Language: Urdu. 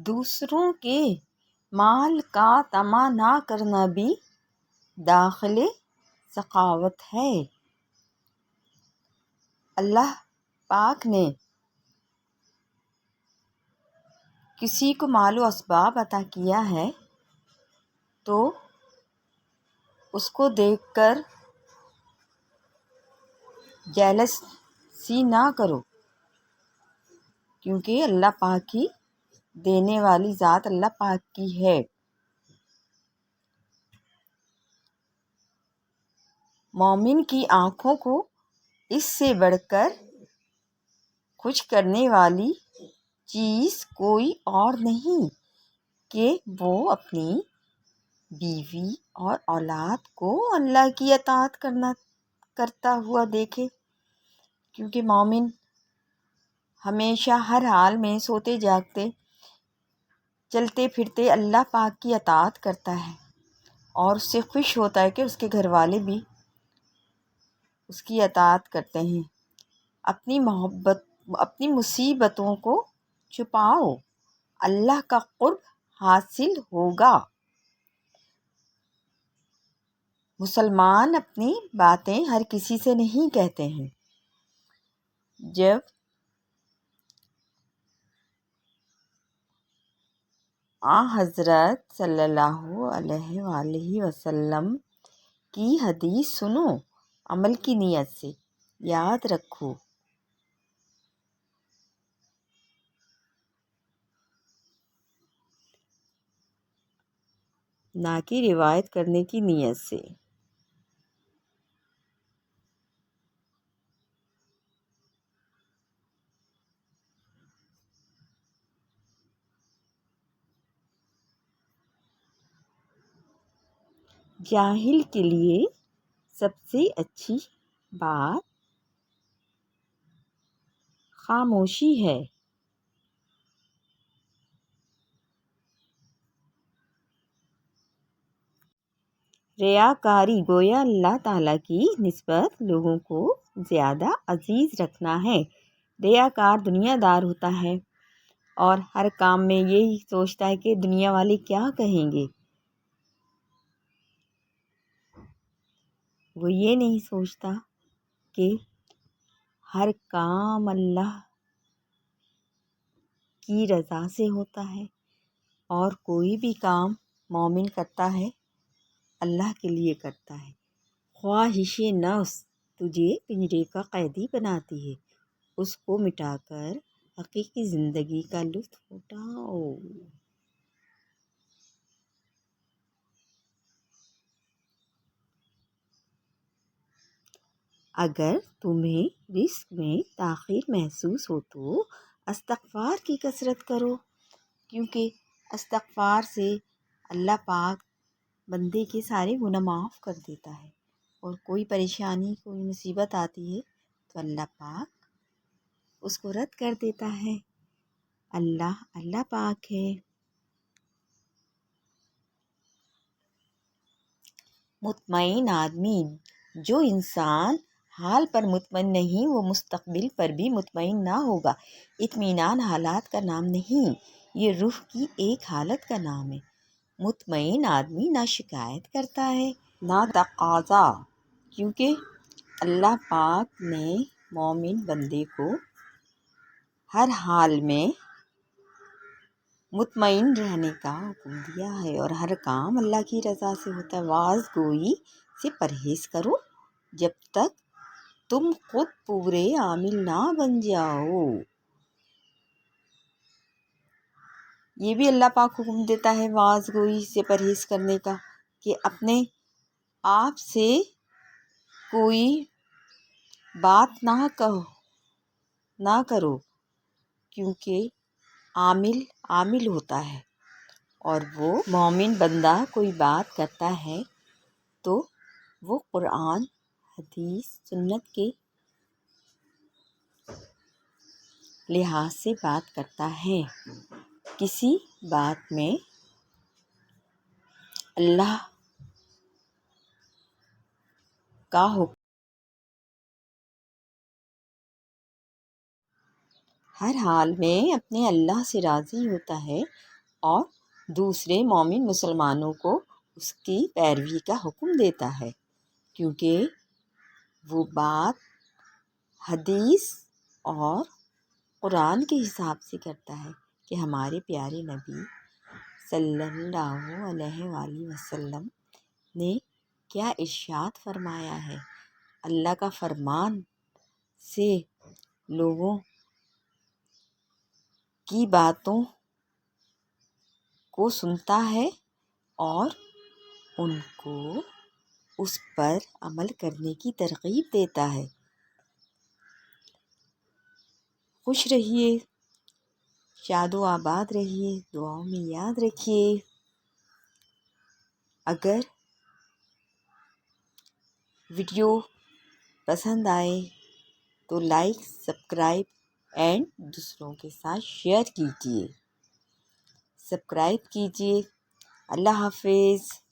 دوسروں کے مال کا طمع نہ کرنا بھی داخل سخاوت ہے۔ اللہ پاک نے کسی کو مال و اسباب عطا کیا ہے تو اس کو دیکھ کر جیلسی نہ کرو، کیونکہ اللہ پاک کی دینے والی ذات اللہ پاک کی ہے۔ مومن کی آنکھوں کو اس سے بڑھ کر خوش کرنے والی چیز کوئی اور نہیں کہ وہ اپنی بیوی اور اولاد کو اللہ کی اطاعت کرتا ہوا دیکھے، کیونکہ مومن ہمیشہ ہر حال میں سوتے جاگتے چلتے پھرتے اللہ پاک کی اطاعت کرتا ہے اور اس سے خوش ہوتا ہے کہ اس کے گھر والے بھی اس کی اطاعت کرتے ہیں۔ اپنی مصیبتوں کو چھپاؤ، اللہ کا قرب حاصل ہوگا۔ مسلمان اپنی باتیں ہر کسی سے نہیں کہتے ہیں۔ جب حضرت صلی اللہ علیہ وآلہ وسلم کی حدیث سنو عمل کی نیت سے، یاد رکھو نہ کہ روایت کرنے کی نیت سے۔ جاہل کے لیے سب سے اچھی بات خاموشی ہے۔ ریاکاری گویا اللہ تعالیٰ کی نسبت لوگوں کو زیادہ عزیز رکھنا ہے۔ ریاکار دنیا دار ہوتا ہے اور ہر کام میں یہی سوچتا ہے کہ دنیا والے کیا کہیں گے۔ وہ یہ نہیں سوچتا کہ ہر کام اللہ کی رضا سے ہوتا ہے، اور کوئی بھی کام مومن کرتا ہے اللہ کے لیے کرتا ہے۔ خواہش نفس تجھے پنجرے کا قیدی بناتی ہے، اس کو مٹا کر حقیقی زندگی کا لطف اٹھاؤ۔ اگر تمہیں رزق میں تاخیر محسوس ہو تو استغفار کی کثرت کرو، کیونکہ استغفار سے اللہ پاک بندے کے سارے گناہ معاف کر دیتا ہے، اور کوئی پریشانی کوئی مصیبت آتی ہے تو اللہ پاک اس کو رد کر دیتا ہے۔ اللہ پاک ہے۔ مطمئن آدمی، جو انسان حال پر مطمئن نہیں وہ مستقبل پر بھی مطمئن نہ ہوگا۔ اطمینان حالات کا نام نہیں، یہ روح کی ایک حالت کا نام ہے۔ مطمئن آدمی نہ شکایت کرتا ہے نہ تقاضا، کیونکہ اللہ پاک نے مومن بندے کو ہر حال میں مطمئن رہنے کا حکم دیا ہے، اور ہر کام اللہ کی رضا سے ہوتا ہے۔ واز گوئی سے پرہیز کرو جب تک تم خود پورے عامل نہ بن جاؤ۔ یہ بھی اللہ پاک حکم دیتا ہے واز گوئی سے پرہیز کرنے کا، کہ اپنے آپ سے کوئی بات نہ کرو، کیونکہ عامل ہوتا ہے، اور وہ مومن بندہ کوئی بات کرتا ہے تو وہ قرآن حدیث سنت کے لحاظ سے بات کرتا ہے۔ کسی بات میں اللہ کا حکم ہر حال میں اپنے اللہ سے راضی ہوتا ہے اور دوسرے مومن مسلمانوں کو اس کی پیروی کا حکم دیتا ہے، کیونکہ وہ بات حدیث اور قرآن کے حساب سے کرتا ہے کہ ہمارے پیارے نبی صلی اللہ علیہ وآلہ وسلم نے کیا ارشاد فرمایا ہے۔ اللہ کا فرمان سے لوگوں کی باتوں کو سنتا ہے اور ان کو اس پر عمل کرنے کی ترغیب دیتا ہے۔ خوش رہیے، شاد و آباد رہیے، دعاؤں میں یاد رکھیے۔ اگر ویڈیو پسند آئے تو لائک، سبسکرائب اینڈ دوسروں کے ساتھ شیئر کیجیے۔ سبسکرائب کیجیے۔ اللہ حافظ۔